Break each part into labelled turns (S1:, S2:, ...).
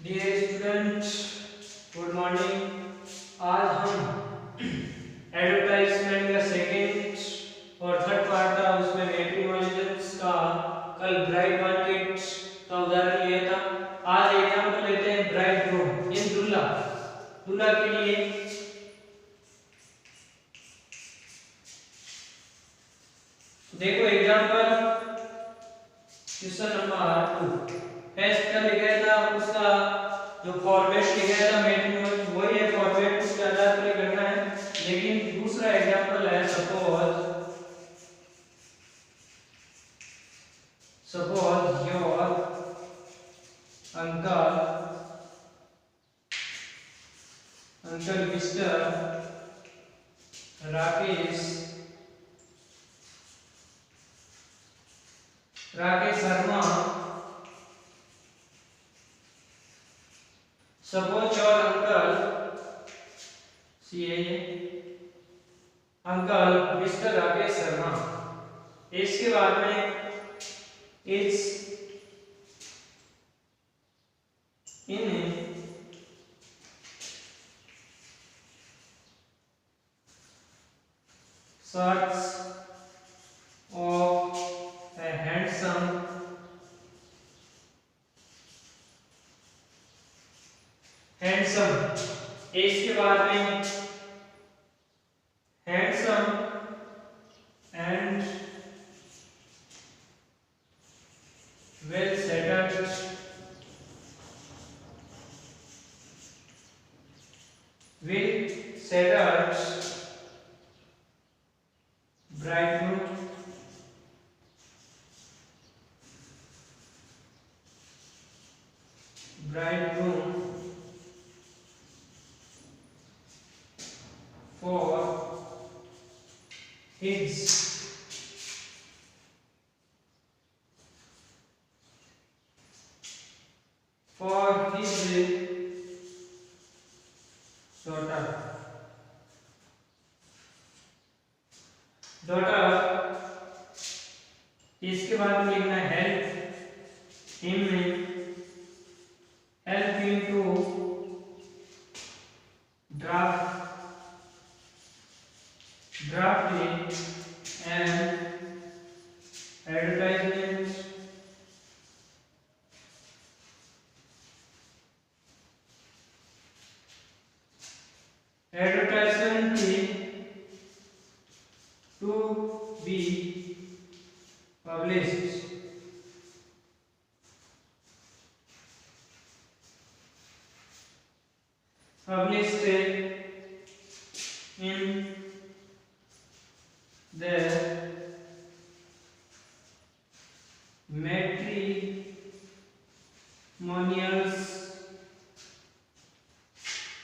S1: Dear students, good morning. आज हम advertisement का सेकेंड और थर्ड पार्ट था, उसमें मैट्रिमोनियल्स का कल ब्राइड मार्केट का उदाहरण लिया था। आज एग्जाम्पल लेते हैं ब्राइड ग्रूम इन दूल्हा। दूल्हा के लिए देखो एग्जाम्पल क्वेश्चन नंबर 2। टेस्ट का लिखा था, उसका जो फॉर्मेट लिखा था मैट्रिमोनियल वही है, फॉर्मेट उसके आधार पर करना है। लेकिन दूसरा एग्जांपल है, suppose your uncle mister Rakesh Sharma, suppose your uncle mister Rakesh Sharma. इसके बाद में it's in search of a handsome। इसके बाद में handsome and well settled bridegroom for his daughter। इसके बाद में लिखना है help him to draft an advertisement to be published in the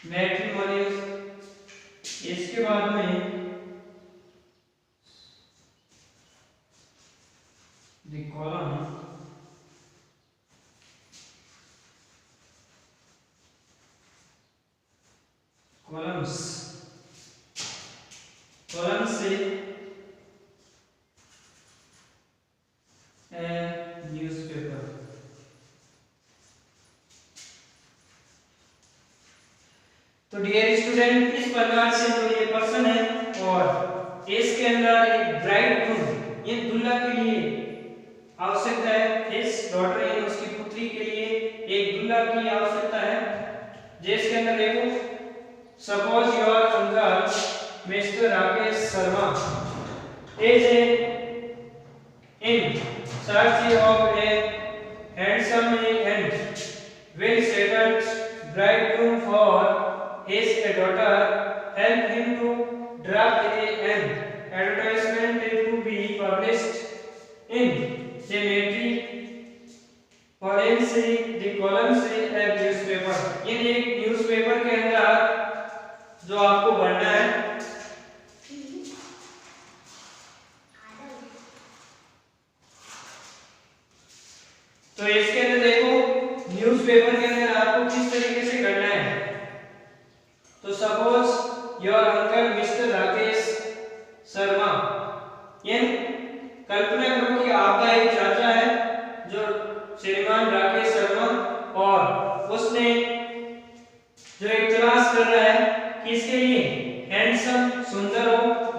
S1: matrimonials। इसके बाद में the columns से a newspaper। तो डियर स्टूडेंट, इस प्रकार से जो ये पर्सन है और इसके अंदर एक ब्राइड ग्रूम, ये दूल्हा के लिए आवश्यकता है, इस डॉटर यानी उसकी पुत्री के लिए एक दूल्हा की आवश्यकता है। जिसके अंदर देखो suppose your uncle mister Rakesh Sharma is in search of a handsome and well settled bridegroom for his daughter। Help him to draft an advertisement to be published in the columns a newspaper। ये एक newspaper के अंदर जो आपको पढ़ना है, तो इसके अंदर देखो न्यूज़पेपर के अंदर आपको किस तरीके से करना है। तो suppose your uncle mister Rakesh Sharma, ये कल्पना करो कि आपका एक चाचा है जो श्रीमान राकेश शर्मा, और उसने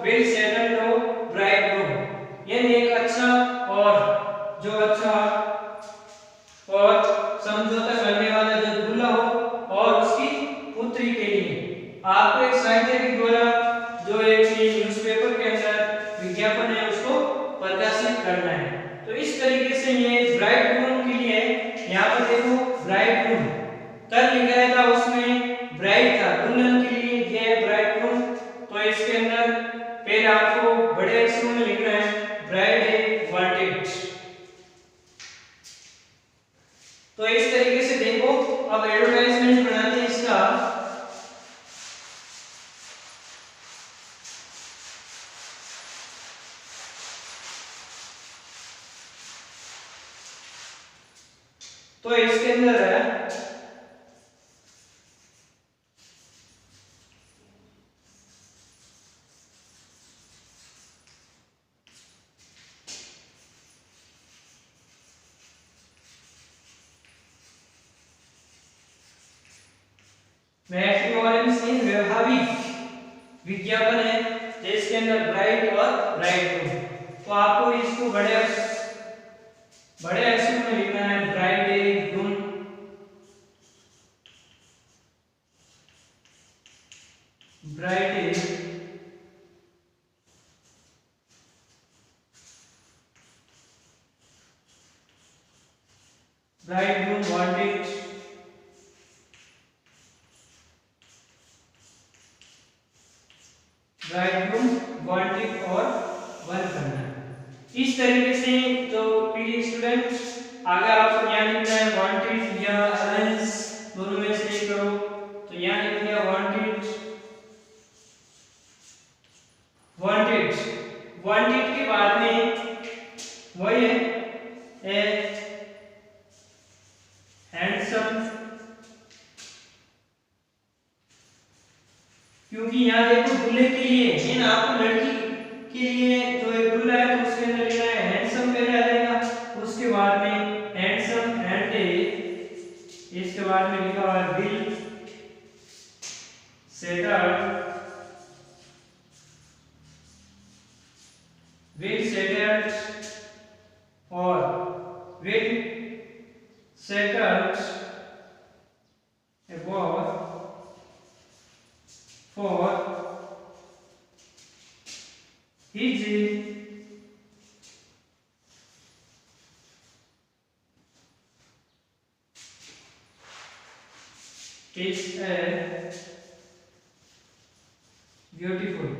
S1: वेल सेटल्ड हो ब्राइडग्रूम, यानी एक अच्छा और जो अच्छा और समझौता करने वाला जो दूल्हा हो और उसकी पुत्री के लिए आपको एक साहित्य के द्वारा जो एक न्यूज़पेपर के अंदर विज्ञापन है उसको प्रकाशित करना है। तो इस तरीके से ये ब्राइडग्रूम के लिए यहाँ पर देखो ब्राइडग्रूम तर लिखा था, उसमें ब्राइड था, दुल्हन के लिए ये है ब्राइडग्रूम। तो इसके अंदर पहले आपको बड़े अक्षरों में लिखना है ब्राइड है वांटेड। तो इस तरीके से देखो अब एडवर्टाइजमेंट बनाते हैं इसका। तो इसके अंदर है मैट्रिमोनियल इन व्यवहारिक विज्ञापन है जिसके अंदर ब्राइड और ब्राइडग्रूम। तो आपको इसको बड़े अक्षर में लिखना है bridegroom, bridegroom wanted, bridegroom wanted और वन करना है। इस तरीके से जो पीडी स्टूडेंट आगे आपको यहाँ लिखना है वांटेड या अलायंस, दोनों में से एक करो। तो यहाँ लिख दिया वांटेड, वांटेड, वांटेड के बाद में वही है हैंडसम, क्योंकि यहाँ देखो दूल्हे के लिए है ना, आपको लड़की के लिए जो एक दूल्हा है तो उसके अंदर लिखना है हैंडसम पहले आ जाएगा, उसके बाद में हैंडसम एंड इसके बाद में लिखा हुआ है विल सेटल्ड, विल सेटल्ड और will settled above for his is a beautiful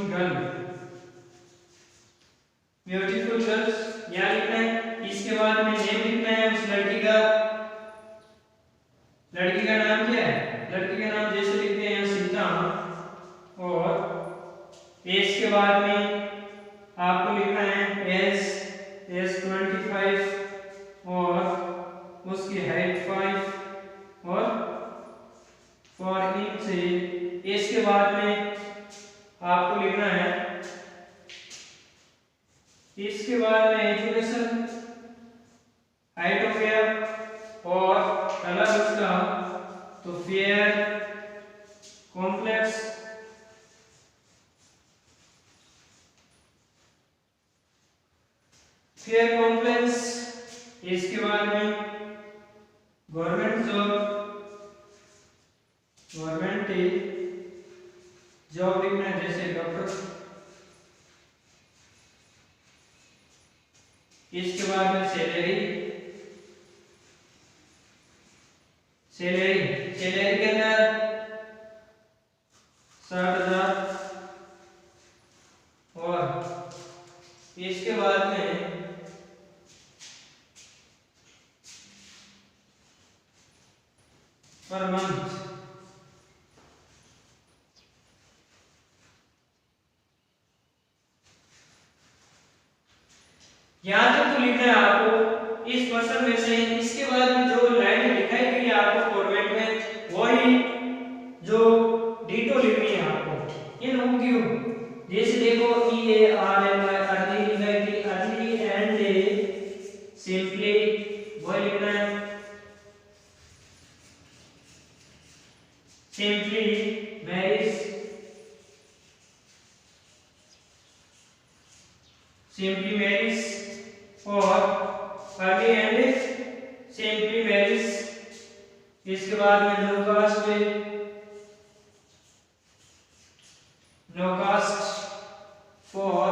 S1: girl, beautiful girls यहाँ लिखना है। इसके बाद में नेम लिखना है उस लड़की का, लड़की का नाम क्या है, लड़की का नाम जैसे लिखते हैं सीता, और एज के बाद में आपको लिखना है एज 25 और उसकी हाइट 5 और 4 इंच से। एज के बाद में आपको लिखना है, इसके बाद में एजुकेशन, हाइट ऑफ हेयर और कलर उसका तो फेयर कॉम्प्लेक्स, फेयर कॉम्प्लेक्स। इसके बाद में गवर्नमेंट जॉब लिखना है जैसे डॉक्टर। इसके बाद में सैलरी के अंदर 60,000 और इसके बाद में पर मंथ यहाँ तक तो लिखना है आपको इस पर्सन में से। इसके बाद में जो लाइन लिखाई गई है आपको फॉर्मेट में वही जो डिटो लिखनी है आपको। ये नो क्यों, जैसे देखो EARLY अर्ली लिखाई थी, अर्ली एंड सिंपली वही लिखना है, सिंपली मैरिज, सिंपली मैरिज और अर्ली एंड सिंपली मैरिज। इसके बाद में no caste, no caste for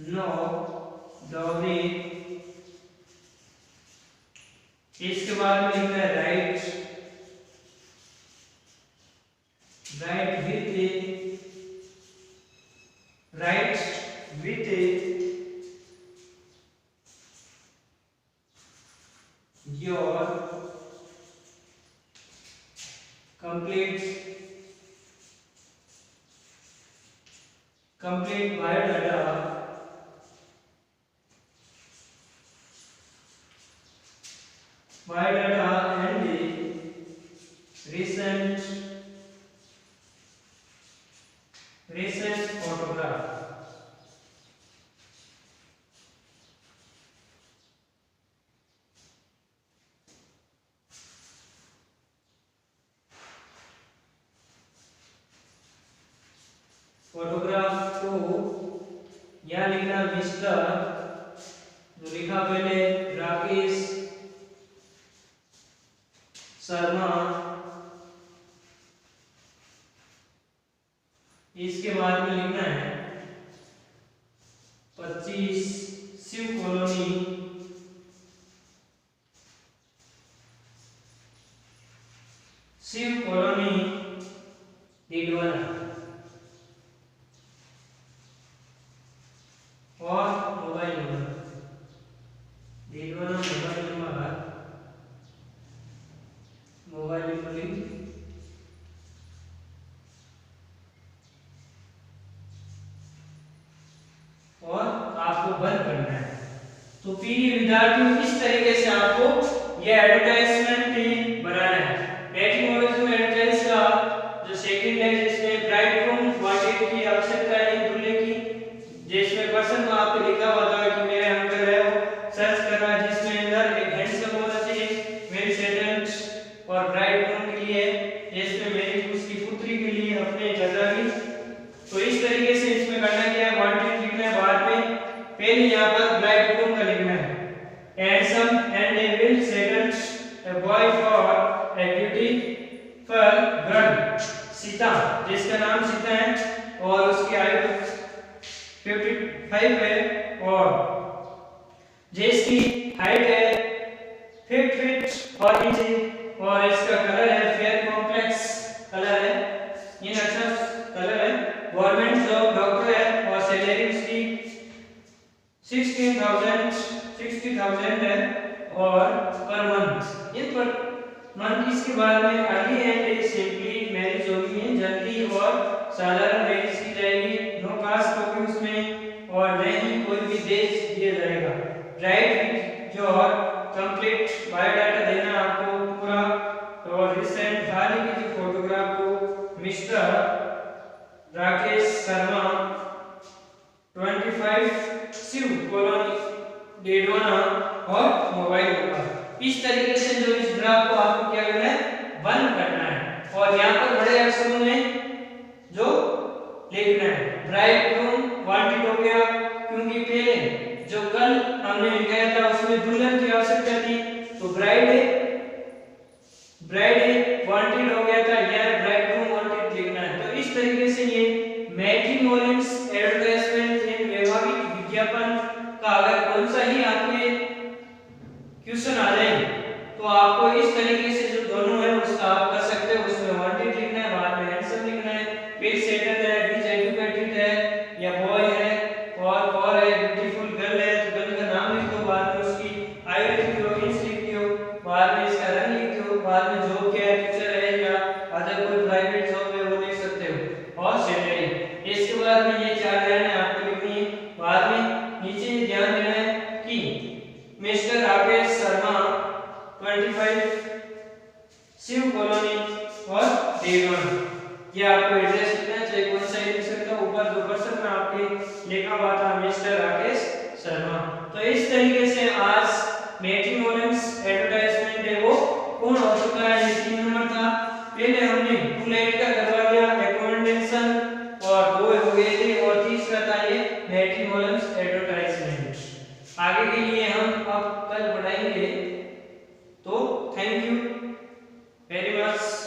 S1: no dowry. इसके बाद में लिखना है right, write with your complete biodata, and the recent photograph। Photograph को यहाँ लिखना मिस्टर, जो लिखा पहले राकेश शर्मा। इसके बाद में लिखना है 25 शिव कॉलोनी, डीडवाना। और mobile number, Didwana mobile number लिख। और आपको बंद करना है। तो प्रिय विद्यार्थियों, इस तरीके से आपको यह एडवर्टाइजमेंट बनाना है। मैट्रिमोनियल में एडवर्टाइज का जो सेकंड है जिसमें ब्राइडग्रूम वांटेड की आवश्यकता है दूल्हे की, जिसमें पर्सन को आपको लिखा हुआ था कि मेरे अंकल है वो सर्च कर रहा है, जिसमें अंदर एक हैंडसम होना चाहिए मेरी सेटेंट और ब्राइडग्रूम के लिए, जिसमें मेरी उसकी पुत्री के लिए अपने जगह की। तो इस तरीके से इसमें करना क्या है, वांटेड लिखना है बाद में, पहले यहाँ पर ब्राइडग्रूम का लिखना है handsome and A will settle a boy for a beautiful girl Sita, जिसका नाम सीता है और उसकी आयु 55 है और जिसकी हाइट है 5 फीट 4 इंच और इसका कलर है फेयर कॉम्प्लेक्स कलर है, ये अच्छा कलर है। गवर्नमेंट जॉब डॉक्टर है और सैलरी उसकी 60,000 है और पर मंथ, ये पर मंथ। इसके बाद में अर्ली एंड सिंपली मैरिज होगी, जल्दी और साधारण मैरिज की जाएगी, नो कास्ट होगी उसमें और नहीं कोई भी देश दिया जाएगा। राइट जो और कंप्लीट बायोडाटा देना आपको पूरा, और रिसेंट हाल ही की फोटोग्राफ को मिस्टर राकेश शर्मा 25 शिव कॉलोनी डीडवाना और मोबाइल नंबर। इस तरीके से जो इस ग्राफ को आपको क्या करना है, बंद करना है। और यहाँ पर बड़े अक्षरों में जो लिखना है ब्राइडग्रूम वांटेड हो गया, क्योंकि पहले जो कल हमने लिखाया था उसमें दुल्हन की आवश्यकता थी, तो ब्राइड वांटेड हो गया था, यह ब्राइडग्रूम वांटेड लिखना है। तो इस तरीके से ये मैट्रिमोनियल एडवर्टाइजमेंट इन वैवाहिक विज्ञापन का अगर कौन सा ही आपके क्वेश्चन आ जाए तो आपको इस तरीके से जो दोनों है उसका आप कर सकते हो। उसमें वांटेड लिखना है, बाद में हैंडसम लिखना है, फिर सेटल है, बीच एजुकेटेड है या बॉय है और है ब्यूटीफुल गर्ल है तो गर्ल का नाम लिख दो, बाद में उसकी आयु लिख दो, इंच लिख दो, बाद में इसका रंग लिख दो, बाद में जॉब क्या है, टीचर है या अदर कोई प्राइवेट जॉब है वो लिख सकते हो और सैलरी। इसके बाद में ये 4 लाइनें आपको लिखनी है। बाद में नीचे ध्यान देना है कि मिस्टर राकेश शर्मा 25 शिव कॉलोनी और डीडवाना, ये आपको एड्रेस लिखना चाहिए, कौन सा लिख सकते हो, ऊपर जो पर्सन में आपके लिखा हुआ था मिस्टर राकेश शर्मा। तो इस तरीके से आज मैट्रिमोनियल एडवर्टाइजमेंट है वो पूर्ण हो चुका है। ये 3 नंबर था। फिर था ये मैटिन वॉल्यूम्स एडवर्टाइजमेंट। आगे के लिए हम अब कल पढ़ाएंगे। तो थैंक यू वेरी मच।